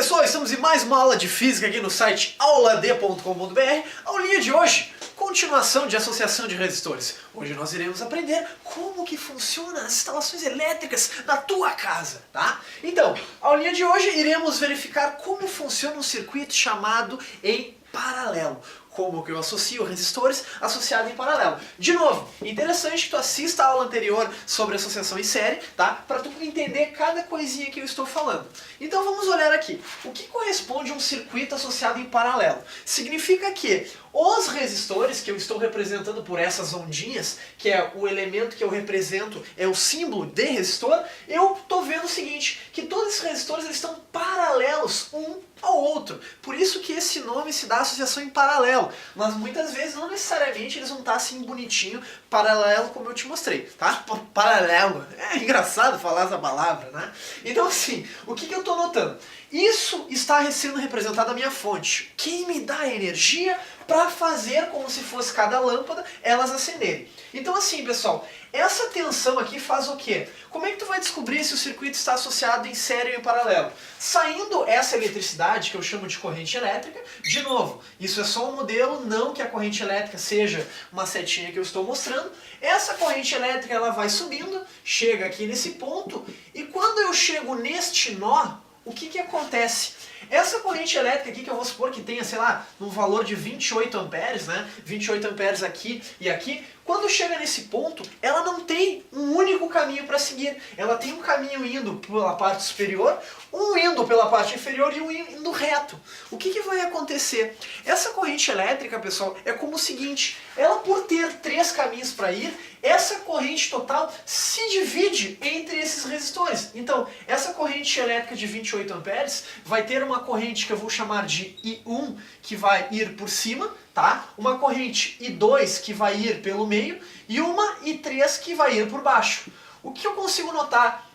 pessoal, estamos em mais uma aula de física aqui no site aulad.com.br. A aulinha de hoje, continuação de associação de resistores. Hoje nós iremos aprender como que funcionam as instalações elétricas na tua casa, tá? Então, a aulinha de hoje iremos verificar como funciona um circuito chamado em paralelo. Como que eu associo resistores associados em paralelo. De novo, interessante que tu assista a aula anterior sobre associação em série, tá? Para tu entender cada coisinha que eu estou falando. Então vamos olhar aqui. O que corresponde a um circuito associado em paralelo? Significa que os resistores que eu estou representando por essas ondinhas, que é o elemento que eu represento, é o símbolo de resistor, eu estou vendo o seguinte, que todos esses resistores eles estão paralelos um ao outro. Por isso que esse nome se dá associação em paralelo. Mas muitas vezes, não necessariamente, eles vão estar assim bonitinho, paralelo como eu te mostrei, tá? Paralelo. É engraçado falar essa palavra, né? Então assim, o que eu estou notando? Isso está sendo representado na minha fonte. Quem me dá energia para fazer como se fosse cada lâmpada, elas acenderem. Então assim, pessoal, essa tensão aqui faz o quê? Como é que tu vai descobrir se o circuito está associado em série ou em paralelo? Saindo essa eletricidade, que eu chamo de corrente elétrica, de novo, isso é só um modelo, não que a corrente elétrica seja uma setinha que eu estou mostrando. Essa corrente elétrica ela vai subindo, chega aqui nesse ponto, e quando eu chego neste nó, o que acontece? Essa corrente elétrica aqui, que eu vou supor que tenha, sei lá, um valor de 28 amperes, né? 28 amperes aqui e aqui. Quando chega nesse ponto, ela não tem um único caminho para seguir. Ela tem um caminho indo pela parte superior, um indo pela parte inferior e um indo reto. O que vai acontecer? Essa corrente elétrica, pessoal, é como o seguinte. Ela, por ter 3 caminhos para ir, essa corrente total se divide entre esses resistores. Então, essa corrente elétrica de 28 amperes vai ter uma corrente que eu vou chamar de I1, que vai ir por cima, tá? Uma corrente I2 que vai ir pelo meio e uma I3 que vai ir por baixo. O que eu consigo notar?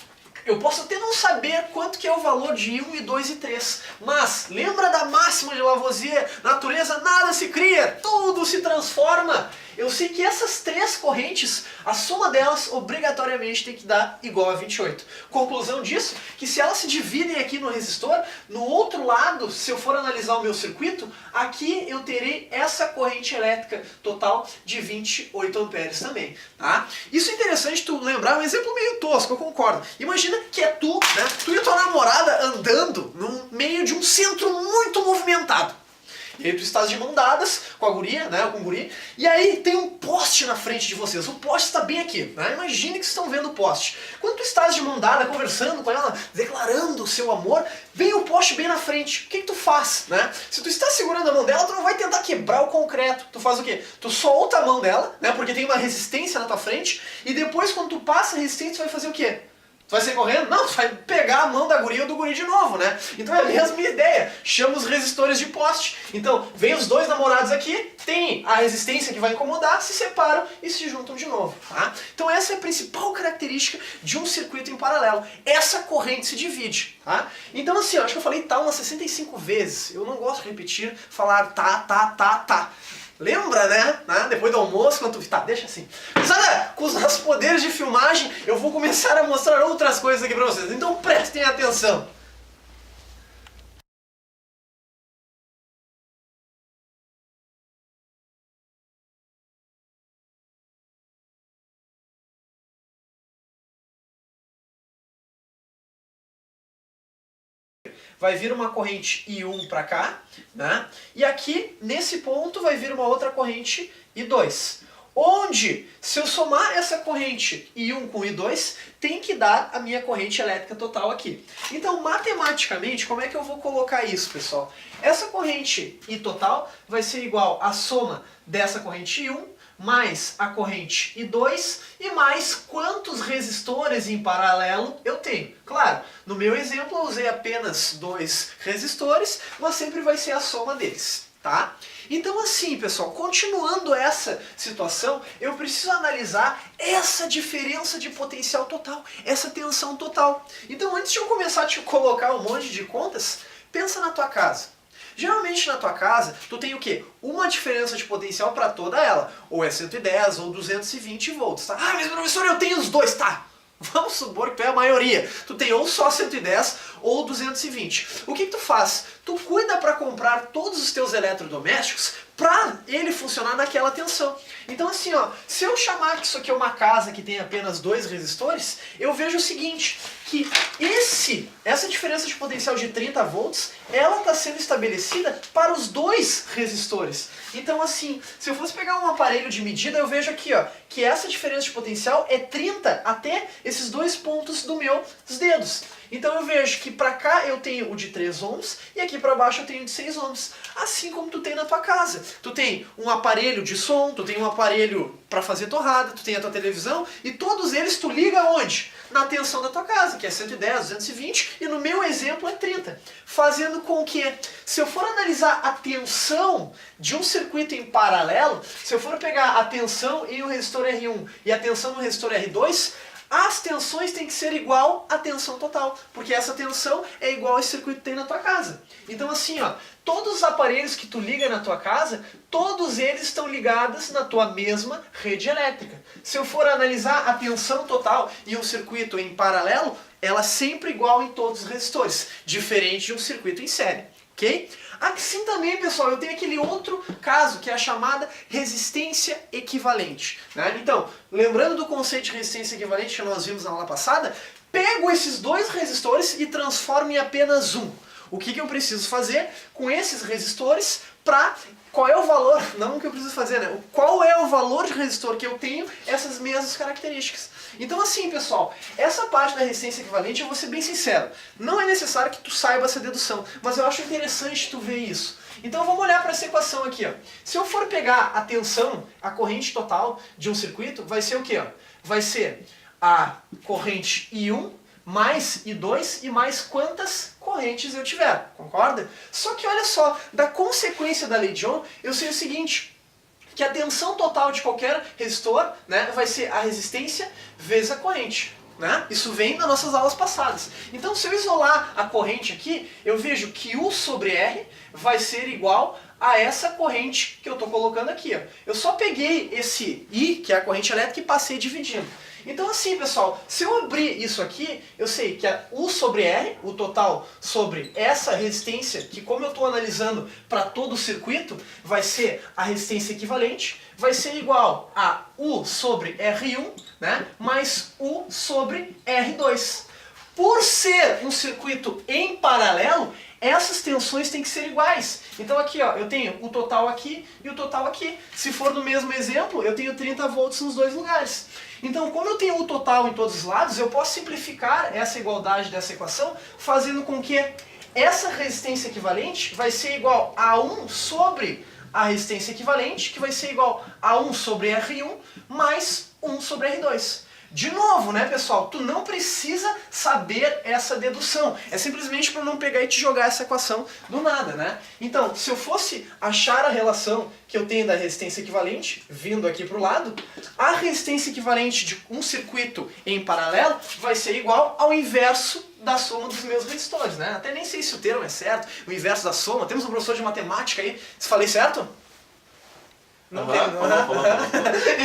Eu posso até não saber quanto que é o valor de I1, I2 e I3, mas lembra da máxima de Lavoisier? Natureza nada se cria, tudo se transforma. Eu sei que essas 3 correntes, a soma delas obrigatoriamente tem que dar igual a 28. Conclusão disso, que se elas se dividem aqui no resistor, no outro lado, se eu for analisar o meu circuito, aqui eu terei essa corrente elétrica total de 28 amperes também. Tá? Isso é interessante tu lembrar, um exemplo meio tosco, eu concordo. Imagina que é tu, né? Tu e tua namorada andando no meio de um centro muito movimentado. E aí tu estás de mão dadas com a guria, né, com o guri, e aí tem um poste na frente de vocês. O poste está bem aqui, né? Imagine que vocês estão vendo o poste. Quando tu estás de mão dada, conversando com ela, declarando o seu amor, vem o poste bem na frente. O que tu faz, né? Se tu está segurando a mão dela, tu não vai tentar quebrar o concreto. Tu faz o quê? Tu solta a mão dela, né, porque tem uma resistência na tua frente, e depois quando tu passa a resistência, tu vai fazer o quê? Tu vai sair correndo? Não, tu vai pegar a mão da guria ou do guri de novo, né? Então é a mesma ideia. Chama os resistores de poste. Então, vem os 2 namorados aqui, tem a resistência que vai incomodar, se separam e se juntam de novo, tá? Então essa é a principal característica de um circuito em paralelo. Essa corrente se divide, tá? Então assim, eu acho que eu falei tá umas 65 vezes. Eu não gosto de repetir, falar tá. Lembra, né? Depois do almoço, quando tu... Tá, deixa assim. Mas olha, com os nossos poderes de filmagem, eu vou começar a mostrar outras coisas aqui pra vocês. Então prestem atenção. Vai vir uma corrente I1 para cá, né? E aqui, nesse ponto, vai vir uma outra corrente I2. Onde, se eu somar essa corrente I1 com I2, tem que dar a minha corrente elétrica total aqui. Então, matematicamente, como é que eu vou colocar isso, pessoal? Essa corrente I total vai ser igual à soma dessa corrente I1 mais a corrente I2 e mais quantos resistores em paralelo eu tenho. Claro, no meu exemplo eu usei apenas 2 resistores, mas sempre vai ser a soma deles, tá? Então assim, pessoal, continuando essa situação, eu preciso analisar essa diferença de potencial total, essa tensão total. Então antes de eu começar a te colocar um monte de contas, pensa na tua casa. Geralmente na tua casa, tu tem o quê? Uma diferença de potencial para toda ela. Ou é 110 ou 220 volts, tá? Ah, mas professor, eu tenho os 2, tá? Vamos supor que tu é a maioria. Tu tem ou só 110 ou 220. O que tu faz? Tu cuida para comprar todos os teus eletrodomésticos para ele funcionar naquela tensão. Então assim, ó, se eu chamar que isso aqui é uma casa que tem apenas 2 resistores, eu vejo o seguinte, que essa diferença de potencial de 30 volts, ela está sendo estabelecida para os 2 resistores. Então assim, se eu fosse pegar um aparelho de medida, eu vejo aqui, ó, que essa diferença de potencial é 30 até esses 2 pontos dos meus dedos. Então eu vejo que para cá eu tenho o de 3 ohms e aqui para baixo eu tenho o de 6 ohms. Assim como tu tem na tua casa. Tu tem um aparelho de som, tu tem um aparelho para fazer torrada, tu tem a tua televisão e todos eles tu liga onde? Na tensão da tua casa, que é 110, 220 e no meu exemplo é 30. Fazendo com que, se eu for analisar a tensão de um circuito em paralelo, se eu for pegar a tensão em um resistor R1 e a tensão no resistor R2, as tensões têm que ser igual à tensão total, porque essa tensão é igual a esse circuito que tem na tua casa. Então assim, ó, todos os aparelhos que tu liga na tua casa, todos eles estão ligados na tua mesma rede elétrica. Se eu for analisar a tensão total em um circuito em paralelo, ela é sempre igual em todos os resistores, diferente de um circuito em série, ok? Assim também, pessoal, eu tenho aquele outro caso, que é a chamada resistência equivalente, né? Então, lembrando do conceito de resistência equivalente que nós vimos na aula passada, pego esses 2 resistores e transformo em apenas um. O que eu preciso fazer com esses resistores para... Qual é o valor? Não o que eu preciso fazer, né? Qual é o valor de resistor que eu tenho essas mesmas características? Então assim, pessoal, essa parte da resistência equivalente, eu vou ser bem sincero, não é necessário que tu saiba essa dedução, mas eu acho interessante tu ver isso. Então vamos olhar para essa equação aqui, ó. Se eu for pegar a tensão, a corrente total de um circuito, vai ser o quê? Ó? Vai ser a corrente I1 mais I2 e mais quantas correntes eu tiver, concorda? Só que olha só, da consequência da lei de Ohm, eu sei o seguinte, que a tensão total de qualquer resistor, né, vai ser a resistência vezes a corrente. Né? Isso vem das nossas aulas passadas. Então se eu isolar a corrente aqui, eu vejo que U sobre R vai ser igual a essa corrente que eu estou colocando aqui. Ó. Eu só peguei esse I, que é a corrente elétrica, e passei dividindo. Então assim, pessoal, se eu abrir isso aqui, eu sei que a U sobre R, o total sobre essa resistência, que como eu estou analisando para todo o circuito, vai ser a resistência equivalente, vai ser igual a U sobre R1, né, mais U sobre R2. Por ser um circuito em paralelo, essas tensões têm que ser iguais. Então aqui, ó, eu tenho o total aqui e o total aqui. Se for no mesmo exemplo, eu tenho 30 volts nos 2 lugares. Então, como eu tenho o total em todos os lados, eu posso simplificar essa igualdade dessa equação, fazendo com que essa resistência equivalente vai ser igual a 1 sobre a resistência equivalente, que vai ser igual a 1 sobre R1 mais 1 sobre R2. De novo, né, pessoal, tu não precisa saber essa dedução. É simplesmente para não pegar e te jogar essa equação do nada, né? Então, se eu fosse achar a relação que eu tenho da resistência equivalente, vindo aqui para o lado, a resistência equivalente de um circuito em paralelo vai ser igual ao inverso da soma dos meus resistores, né? Até nem sei se o termo é certo, o inverso da soma. Temos um professor de matemática aí, se falei certo? Não tem.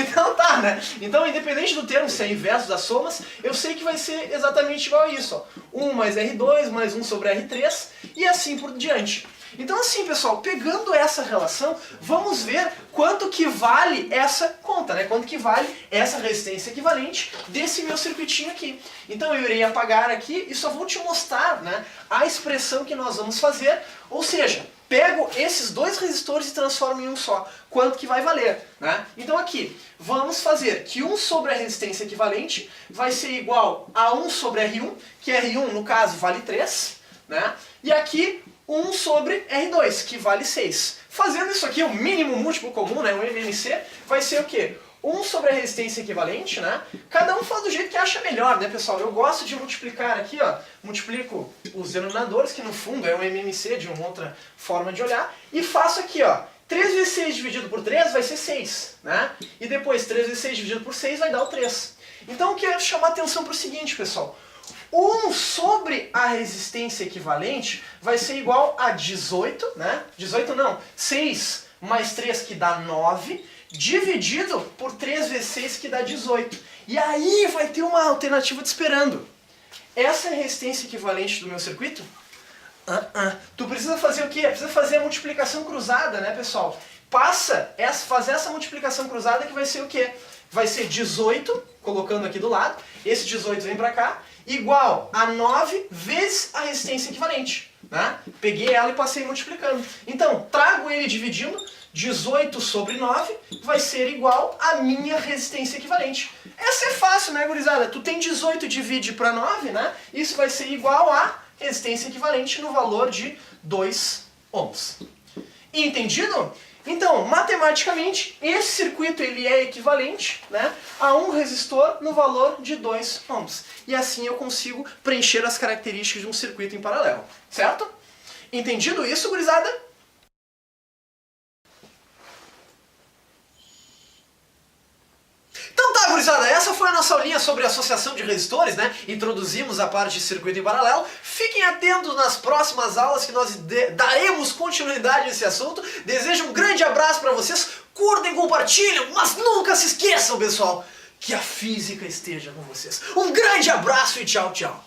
Então tá, né? Então, independente do termo, se é inverso das somas, eu sei que vai ser exatamente igual a isso. Ó. 1 mais R2 mais 1 sobre R3 e assim por diante. Então assim, pessoal, pegando essa relação, vamos ver quanto que vale essa conta, né? Quanto que vale essa resistência equivalente desse meu circuitinho aqui. Então eu irei apagar aqui e só vou te mostrar, né, a expressão que nós vamos fazer, ou seja, pego esses 2 resistores e transformo em um só. Quanto que vai valer, né? Então aqui, vamos fazer que 1 sobre a resistência equivalente vai ser igual a 1 sobre R1, que R1, no caso, vale 3, né? E aqui, 1 sobre R2, que vale 6. Fazendo isso aqui, o mínimo múltiplo comum, né, o MMC, vai ser o quê? 1 sobre a resistência equivalente, né? Cada um faz do jeito que acha melhor, né, pessoal? Eu gosto de multiplicar aqui, ó, multiplico os denominadores, que no fundo é um MMC de uma outra forma de olhar, e faço aqui, ó, 3 vezes 6 dividido por 3 vai ser 6, né? E depois 3 vezes 6 dividido por 6 vai dar o 3. Então eu quero chamar a atenção para o seguinte, pessoal. 1 sobre a resistência equivalente vai ser igual a 18, né? 18 não, 6 mais 3 que dá 9, dividido por 3 vezes 6 que dá 18. E aí vai ter uma alternativa te esperando. Essa é a resistência equivalente do meu circuito? Tu precisa fazer o quê? Precisa fazer a multiplicação cruzada, né, pessoal? Fazer essa multiplicação cruzada que vai ser o quê? Vai ser 18, colocando aqui do lado, esse 18 vem pra cá, igual a 9 vezes a resistência equivalente. Né? Peguei ela e passei multiplicando. Então, trago ele dividindo, 18 sobre 9 vai ser igual à minha resistência equivalente. Essa é fácil, né, gurizada? Tu tem 18 e divide para 9, né? Isso vai ser igual a resistência equivalente no valor de 2 ohms. Entendido? Então, matematicamente, esse circuito ele é equivalente, né, a um resistor no valor de 2 ohms. E assim eu consigo preencher as características de um circuito em paralelo. Certo? Entendido isso, gurizada? Então tá, gurizada, essa foi a nossa aulinha sobre associação de resistores, né? Introduzimos a parte de circuito em paralelo. Fiquem atentos nas próximas aulas que nós daremos continuidade nesse assunto. Desejo um grande abraço para vocês, curtem, compartilhem, mas nunca se esqueçam, pessoal, que a física esteja com vocês. Um grande abraço e tchau, tchau!